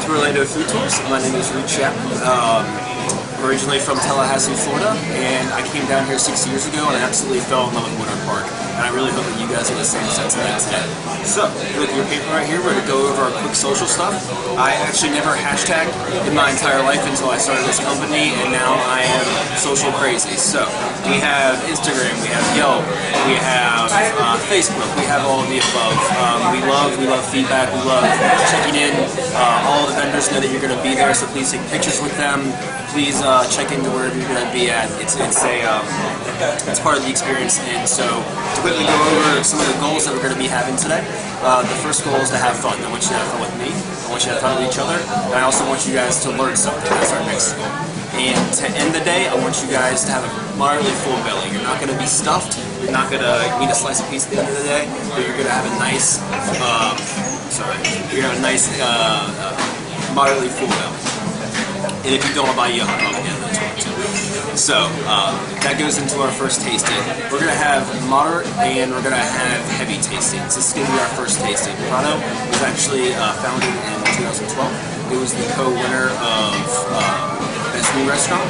to Orlando Food Tours. My name is Reed Chapman. Originally from Tallahassee, Florida, and I came down here 6 years ago and I absolutely fell in love with Winter Park. And I really hope that you guys are the same sense of that today. So, with your paper right here, we're going to go over our quick social stuff. I actually never hashtagged in my entire life until I started this company, and now I am social crazy. So, we have Instagram, we have Yelp, we have Facebook, we have all of the above. We love feedback, we love checking in. All the vendors know that you're going to be there, so please take pictures with them. Please check into wherever you're going to be at. It's part of the experience. And so, to quickly go over some of the goals that we're going to be having today. The first goal is to have fun. I want you to have fun with me. I want you to have fun with each other. And I also want you guys to learn something. That's our next goal. And to end the day, I want you guys to have a moderately full belly. You're not going to be stuffed. You're not going to need a slice of pizza at the end of the day. But you're going to have a nice, you're going to have a nice, moderately full belly. And if you don't, I'll buy you a hot dog again. So, that goes into our first tasting. We're going to have moderate and we're going to have heavy tastings. This is going to be our first tasting. Prado was actually founded in 2012. It was the co-winner of Best New Restaurant,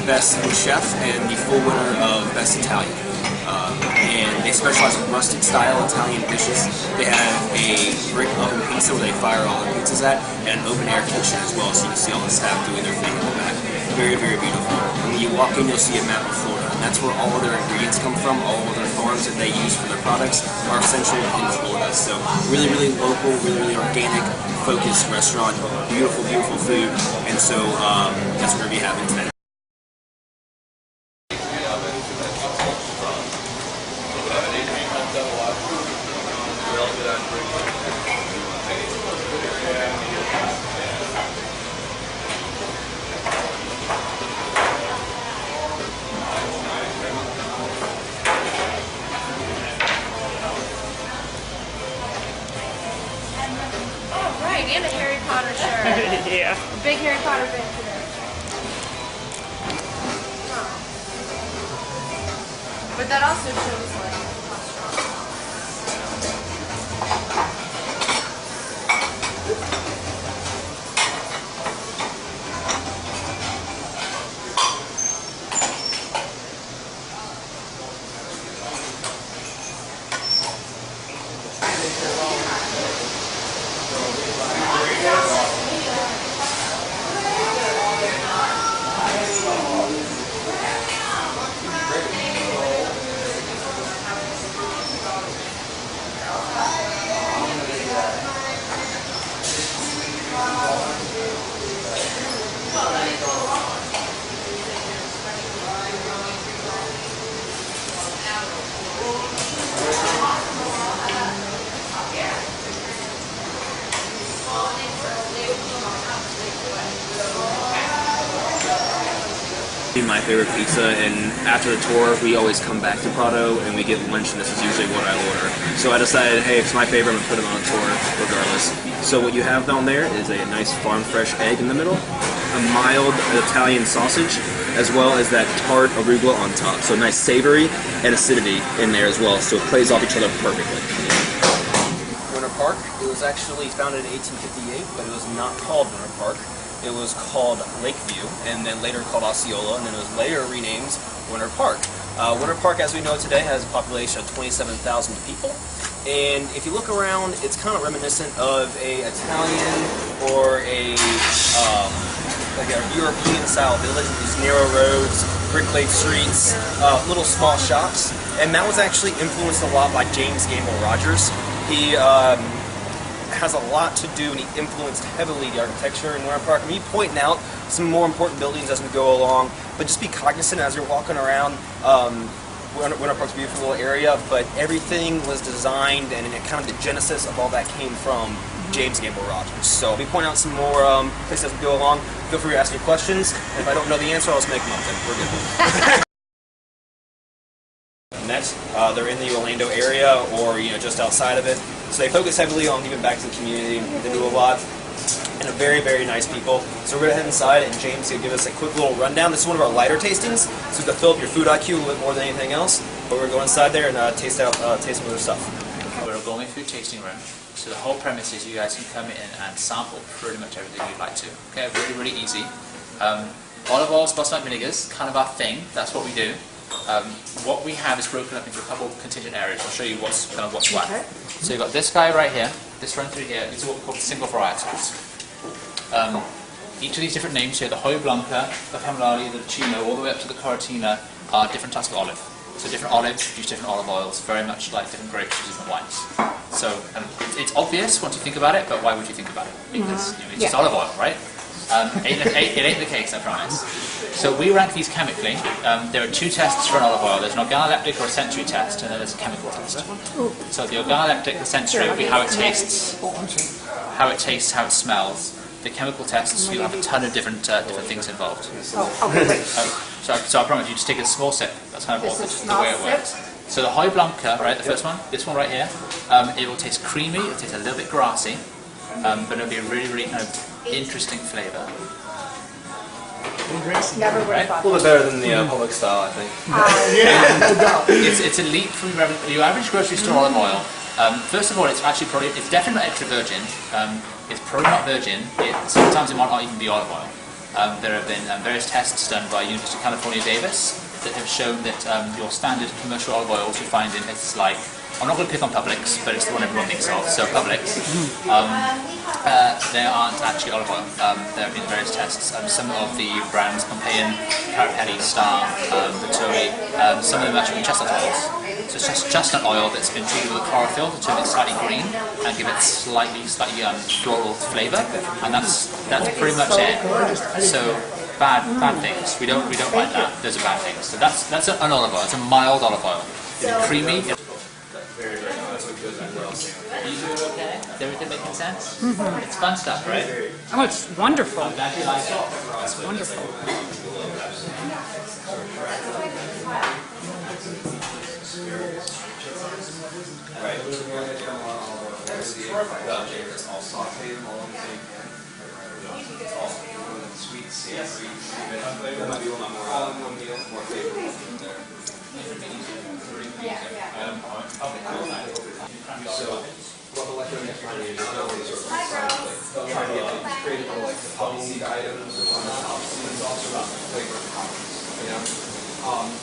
Best New Chef, and the full winner of Best Italian. And they specialize in rustic style Italian dishes. They have a brick oven pizza where they fire all the pizzas at, and an open air kitchen as well, so you can see all the staff doing their thing in the back. Very, very beautiful. And when you walk in, you'll see a map of Florida, and that's where all of their ingredients come from. All of their farms that they use for their products are essentially in Florida. So really, really local, really, really organic, focused restaurant. Beautiful, beautiful food. And so that's what we're going to be having today. And a Harry Potter shirt. Yeah. A big Harry Potter fan today. But that also shows like how strong. My favorite pizza, and after the tour we always come back to Prado and we get lunch, and this is usually what I order. So I decided, hey, it's my favorite, I'm going to put it on a tour regardless. So what you have down there is a nice farm fresh egg in the middle, a mild Italian sausage, as well as that tart arugula on top. So nice savory and acidity in there as well, so it plays off each other perfectly. Winter Park, it was actually founded in 1858, but it was not called Winter Park. It was called Lakeview, and then later called Osceola, and then it was later renamed Winter Park. Winter Park, as we know today, has a population of 27,000 people, and if you look around, it's kind of reminiscent of a Italian or like a European-style village with these narrow roads, brick-laid streets, little small shops, and that was actually influenced a lot by James Gamble Rogers. He has a lot to do, and he influenced heavily the architecture in Winter Park. I mean, pointing out some more important buildings as we go along, but just be cognizant as you're walking around. Winter Park's a beautiful little area, but everything was designed, and kind of the genesis of all that came from James Gamble Rogers. So I'll be pointing out some more places as we go along. Feel free to ask me questions, and if I don't know the answer, I'll just make them up, and we're good. Next, they're in the Orlando area, or just outside of it. So they focus heavily on giving back to the community. They do a lot, and are very, very nice people. So we're going to head inside, and James will give us a quick little rundown. This is one of our lighter tastings, so to fill up your food IQ a little bit more than anything else. But we're going to go inside there and taste some of their stuff. We're going through tasting room. So the whole premise is you guys can come in and sample pretty much everything you'd like to. Okay, really, really easy. Olive oils, balsamic vinegars, kind of our thing. That's what we do. What we have is broken up into a couple of contingent areas. I'll show you what's what. Okay. So you've got this guy right here, this run through here. These are what we call single varietals. Each of these different names here, the Hoy Blanca, the Pamellari, the Chino, all the way up to the Caratina, are different types of olive. So different olives produce different olive oils, very much like different grapes produce different wines. So it's obvious once you think about it, but why would you think about it? Because it's just olive oil, right? It ain't the case, I promise. So we rank these chemically. There are two tests for an olive oil. There's an organoleptic or a sensory test, and then there's a chemical test. So the organoleptic, the sensory, will be how it tastes, how it smells. The chemical tests, you'll have a ton of different things involved. So I promise you, just take a small sip. That's kind of the way it works. So the Hoy Blanca, right, the first one, this one right here, it will taste creamy, it'll taste a little bit grassy, but it'll be a really, really kind of interesting flavour. Never would have A thought. little bit better than the public style, I think. Yeah. It's a leap from your average grocery store olive oil. First of all, it's definitely not extra virgin. It's probably not virgin. Sometimes it might not even be olive oil. There have been various tests done by University of California, Davis that have shown that your standard commercial olive oils you find in places like, I'm not going to pick on Publix, but it's the one everyone thinks of, so Publix, they aren't actually olive oil. There have been various tests. Some of the brands, Pompeian, Carapelli, Star, Vittori, some of them actually chestnut oils. So it's just chestnut oil that's been treated with chlorophyll to turn it slightly green and give it slightly floral flavour, and that's pretty much it. So bad things. We don't like that. Those are bad things. So that's an olive oil. It's a mild olive oil. It's creamy. Very, very nice. Are you doing okay? Is everything making sense? It's fun stuff, right? Oh, it's wonderful. It's Wonderful.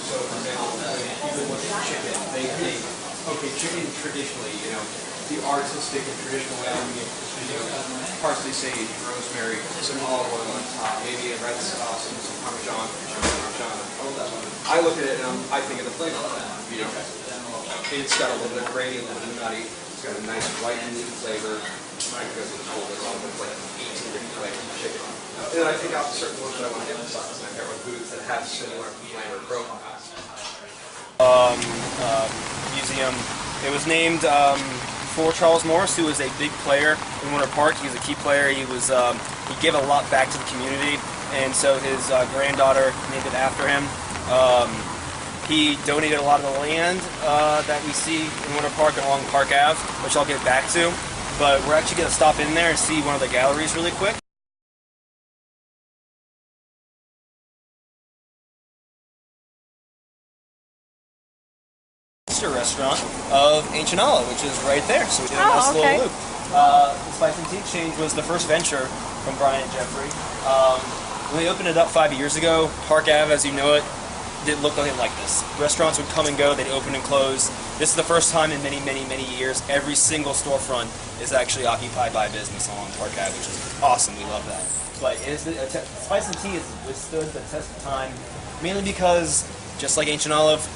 So, for example, you could look at chicken. Chicken traditionally, the artistic and traditional way, parsley, sage, rosemary, some olive oil on top, maybe a red sauce and some Parmesan. I look at it and I think of the flavor of that. It's got a little bit of grainy, a little bit nutty. It's got a nice white and meat flavor. Because it's cold, there's like 18 different flavors of chicken. And then I pick out certain ones that I want to emphasize, and I pair with foods that have similar flavor profiles. Museum. It was named for Charles Morris, who was a big player in Winter Park. He was a key player. He gave a lot back to the community, and so his granddaughter named it after him. He donated a lot of the land that we see in Winter Park along Park Ave, which I'll get back to. But we're actually going to stop in there and see one of the galleries really quick. Restaurant of Ancient Olive, which is right there. So we did a nice little loop. The Spice and Tea Exchange was the first venture from Brian and Jeffrey. When they opened it up 5 years ago, Park Ave, as you know it, didn't look nothing like this. Restaurants would come and go, they'd open and close. This is the first time in many, many, many years every single storefront is actually occupied by a business along Park Ave, which is awesome. We love that. But Spice and Tea has withstood the test of time, mainly because, just like Ancient Olive,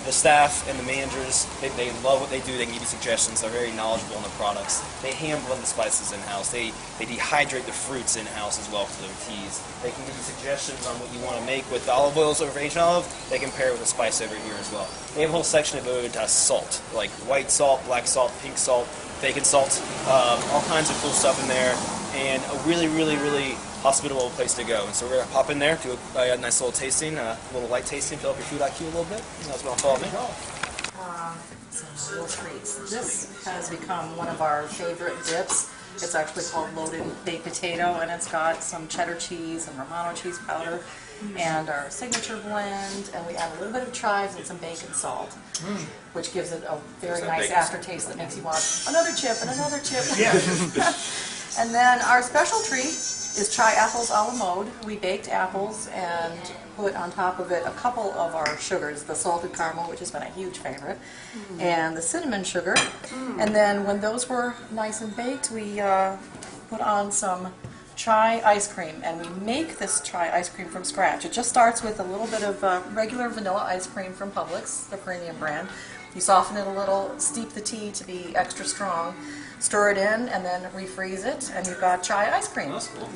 the staff and the managers, they love what they do. They can give you suggestions. They're very knowledgeable in the products. They hand blend the spices in-house. They dehydrate the fruits in-house as well for their teas. They can give you suggestions on what you want to make with the olive oils over Ancient Olive. They can pair it with a spice over here as well. They have a whole section devoted to salt, like white salt, black salt, pink salt, bacon salt, all kinds of cool stuff in there, and a really, really, really hospitable place to go. And so we're going to pop in there, do a nice little tasting, a little light tasting, fill up your food IQ a little bit. And that's what I'll follow me. Some real treats. This has become one of our favorite dips. It's actually called loaded baked potato, and it's got some cheddar cheese and Romano cheese powder. and our signature blend, and we add a little bit of chives and some bacon salt, which gives it a very nice aftertaste that makes you want another chip and another chip. And then our special treat is chai apples a la mode. We baked apples and put on top of it a couple of our sugars, the salted caramel, which has been a huge favorite, and the cinnamon sugar. And then when those were nice and baked, we put on some chai ice cream, and we make this chai ice cream from scratch. It just starts with a little bit of regular vanilla ice cream from Publix, the premium brand. You soften it a little, steep the tea to be extra strong, stir it in, and then refreeze it, and you've got chai ice cream. That's cool.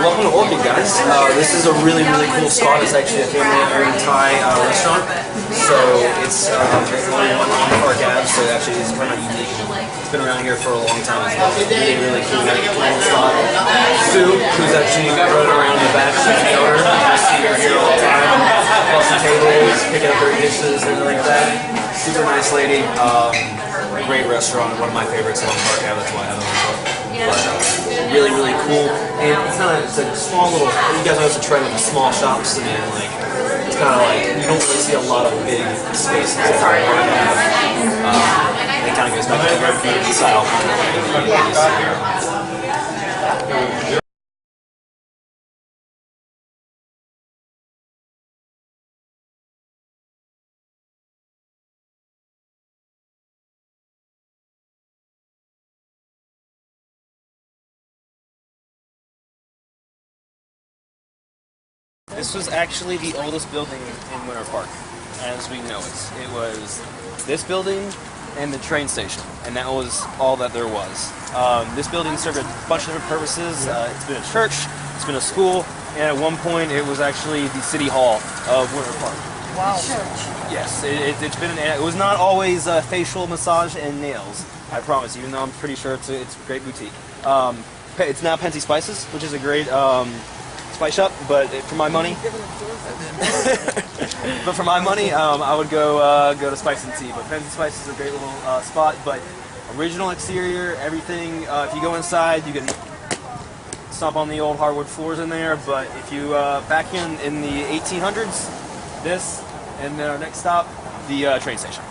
Welcome to Orchid, guys. This is a really cool spot. It's actually a family-owned Thai restaurant. So it's on Park Ave, so actually it's kind of unique. It's been around here for a long time. It's really cool spot. Sue, who's actually running around in the back, she's the owner. I see her here all the time, busting tables, picking up her dishes, and everything like that. Super nice lady. Great restaurant, one of my favorites on Park Ave. That's why I have it on Park. But really cool, and it's a small little. You guys know it's a trend with the small shops, and like it's kind of like you don't really see a lot of big spaces. It kind of goes back to the community style. This was actually the oldest building in Winter Park, as we know it. It was this building and the train station, and that was all that there was. This building served a bunch of different purposes. It's been a church, it's been a school, and at one point it was actually the city hall of Winter Park. Wow. Yes, it's been. It was not always facial massage and nails, I promise. Even though I'm pretty sure it's a great boutique. It's now Pensy Spices, which is a great spice shop. But for my money, I would go to Spice and Tea. But Pensy Spices is a great little spot. But original exterior, everything. If you go inside, you can stomp on the old hardwood floors in there. But if you back in the 1800s, this, and then our next stop, the train station.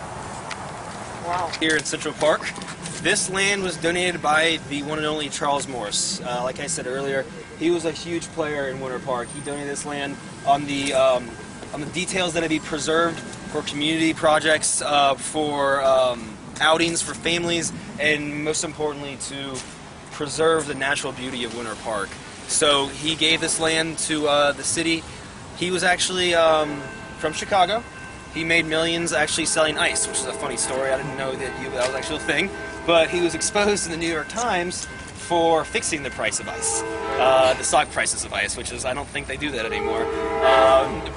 Wow. Here in Central Park. This land was donated by the one and only Charles Morse. Like I said earlier, he was a huge player in Winter Park. He donated this land on the details that would be preserved for community projects, for outings for families, and most importantly to preserve the natural beauty of Winter Park. So he gave this land to the city. He was actually from Chicago. He made millions actually selling ice, which is a funny story. I didn't know that was actually a thing. But he was exposed in the New York Times for fixing the price of ice, the stock prices of ice, which is, I don't think they do that anymore.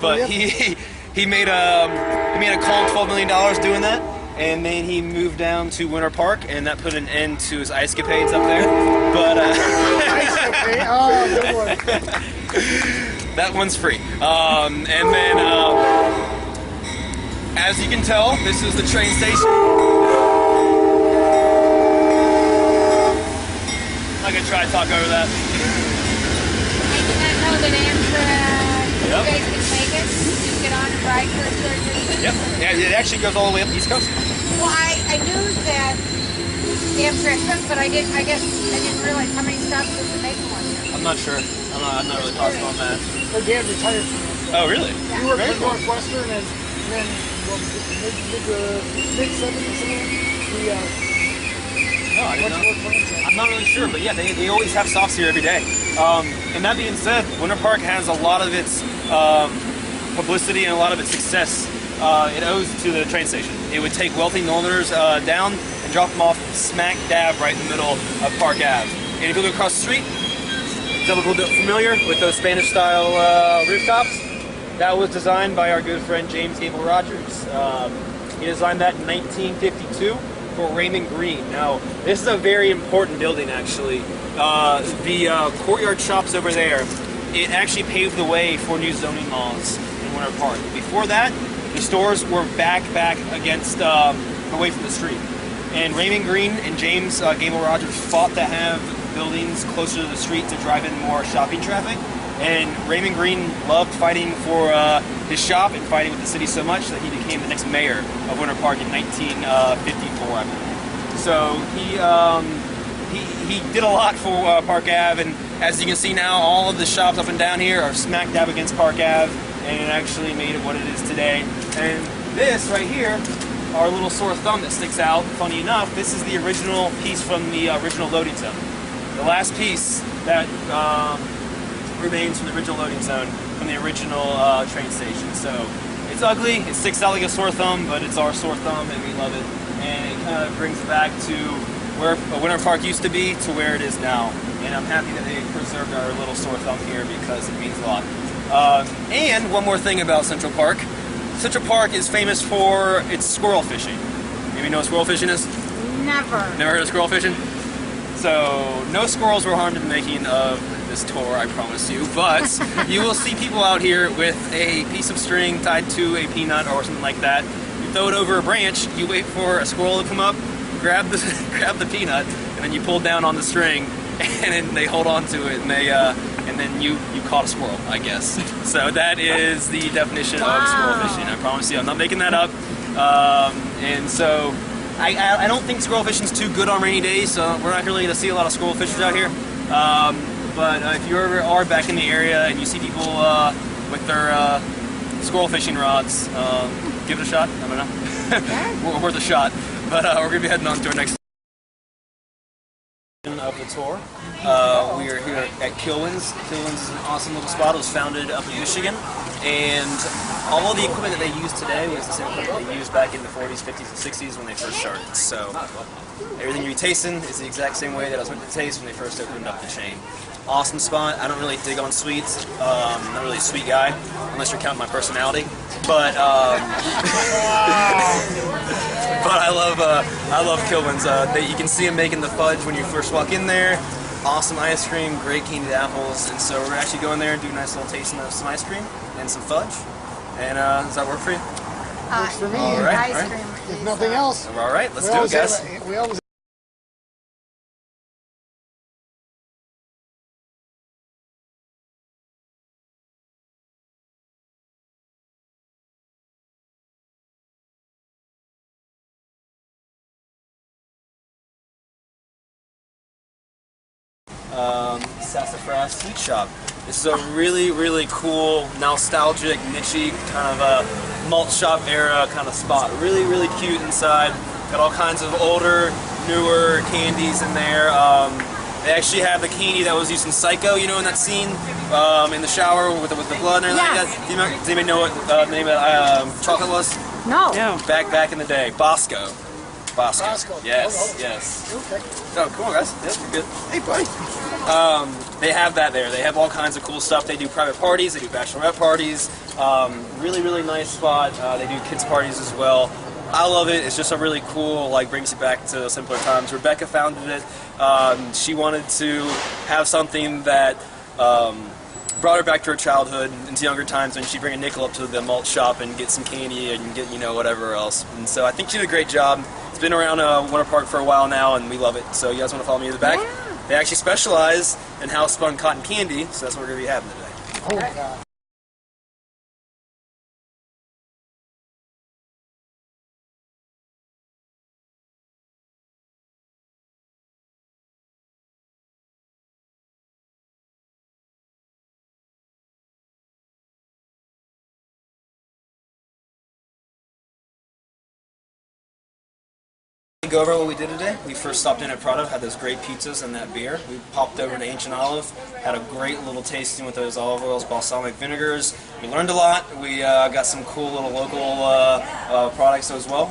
But he made a calm $12 million doing that, and then he moved down to Winter Park, and that put an end to his ice capades up there. But oh, good one. That one's free. And then, as you can tell, this is the train station. I'm not gonna try to talk over that. I did not know that Amtrak, you guys can take it, just get on and ride for a certain distance. Yep, yeah, it actually goes all the way up the East Coast. Well, I knew that Amtrak took, but I guess I didn't realize how many stops does it make one. I'm not sure. I'm not really positive on that. My dad retired from it. Oh, really? He worked for Northwestern, and then mid-70s, No, I didn't know. I'm not really sure, but yeah, they always have stops here every day. And that being said, Winter Park has a lot of its publicity and a lot of its success it owes to the train station. It would take wealthy Northerners down and drop them off smack dab right in the middle of Park Ave. And if you look across the street, is that a little bit familiar with those Spanish-style rooftops? That was designed by our good friend James Gable Rogers. He designed that in 1952 for Raymond Green. Now, this is a very important building, actually. The courtyard shops over there, it actually paved the way for new zoning laws in Winter Park. Before that, the stores were back against, away from the street. And Raymond Green and James Gable Rogers fought to have buildings closer to the street to drive in more shopping traffic. And Raymond Green loved fighting for his shop and fighting with the city so much that he became the next mayor of Winter Park in 1954, I believe. So he did a lot for Park Ave, and as you can see now, all of the shops up and down here are smack dab against Park Ave, and it actually made it what it is today. And this right here, our little sore thumb that sticks out, funny enough, this is the original piece from the original loading zone. The last piece that remains from the original loading zone from the original train station. So it's ugly, it sticks out like a sore thumb, but it's our sore thumb and we love it. And it kind of brings it back to where Winter Park used to be to where it is now. And I'm happy that they preserved our little sore thumb here because it means a lot. And one more thing about Central Park. Central Park is famous for its squirrel fishing. Maybe you know what squirrel fishing is? Never. Never heard of squirrel fishing? So, no squirrels were harmed in the making of this tour, I promise you, but you will see people out here with a piece of string tied to a peanut or something like that. You throw it over a branch, you wait for a squirrel to come up, grab the peanut, and then you pull down on the string, and then they hold on to it, and then you caught a squirrel, I guess. So that is the definition of squirrel fishing. I promise you, I'm not making that up. And so I don't think squirrel fishing is too good on rainy days, so we're not really going to see a lot of squirrel fishers out here. But if you ever are back in the area and you see people with their squirrel fishing rods, give it a shot. I don't know. We're worth a shot. But we're going to be heading on to our next of the tour. We are here at Kilwins. Kilwins is an awesome little spot. It was founded up in Michigan, and all of the equipment that they use today was the same equipment they used back in the 40s, 50s, and 60s when they first started. So everything you're tasting is the exact same way that I was meant to taste when they first opened up the chain. Awesome spot. I don't really dig on sweets. I'm not really a sweet guy, unless you're counting my personality. But but I love Kilwins. You can see them making the fudge when you first walk in there. Awesome ice cream, great candied apples, and so we're actually going there and do a nice little tasting of some ice cream and some fudge. And does that work for you? Works for me. All right. Ice cream. If nothing else. All right, let's do it, guys. We always Sassafras Sweet Shop. This is a really, really cool, nostalgic, niche-y kind of a malt shop era kind of spot. Really, really cute inside. Got all kinds of older, newer candies in there. They actually have the candy that was used in Psycho, you know, in that scene in the shower with the blood and everything like that. Does anybody know what the name of chocolate was? No. Back in the day. Bosco. Yes, yes. Okay. Oh, cool, guys. Yeah, you're good. Hey, buddy. They have that there. They have all kinds of cool stuff. They do private parties. They do bachelorette parties. Really, really nice spot. They do kids parties as well. I love it. It's just a really cool, like, brings you back to simpler times. Rebecca founded it. She wanted to have something that brought her back to her childhood, into younger times when she'd bring a nickel up to the malt shop and get some candy and get, you know, whatever else. And so I think she did a great job. It's been around Winter Park for a while now, and we love it. So you guys want to follow me to the back? Yeah. They actually specialize in house-spun cotton candy, so that's what we're going to be having today. Oh, God. Go over what we did today. We first stopped in at Prado, had those great pizzas and that beer. We popped over to Ancient Olive, had a great little tasting with those olive oils, balsamic vinegars. We learned a lot. We got some cool little local products as well.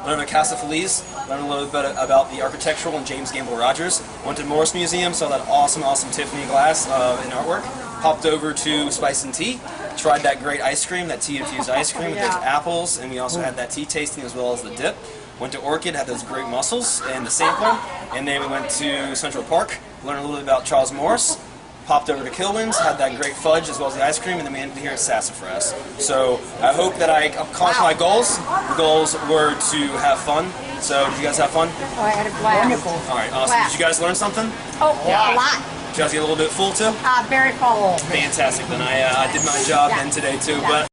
Went over to Casa Feliz, learned a little bit about the architectural and James Gamble Rogers. Went to Morris Museum, saw that awesome Tiffany glass in artwork. Popped over to Spice and Tea, tried that great ice cream, that tea-infused ice cream with those apples, and we also had that tea tasting as well as the dip. Went to Orchid, had those great mussels and the sampler, and then we went to Central Park, learned a little bit about Charles Morris, popped over to Kilwin's, had that great fudge as well as the ice cream, and then we ended here at Sassafras. So I hope that I accomplished my goals. The goals were to have fun. So did you guys have fun? Oh, I had a blast. All right, awesome. Did you guys learn something? Oh, yeah, a lot. Did you guys get a little bit full too? Very full. Fantastic. Then I did my job then today too. But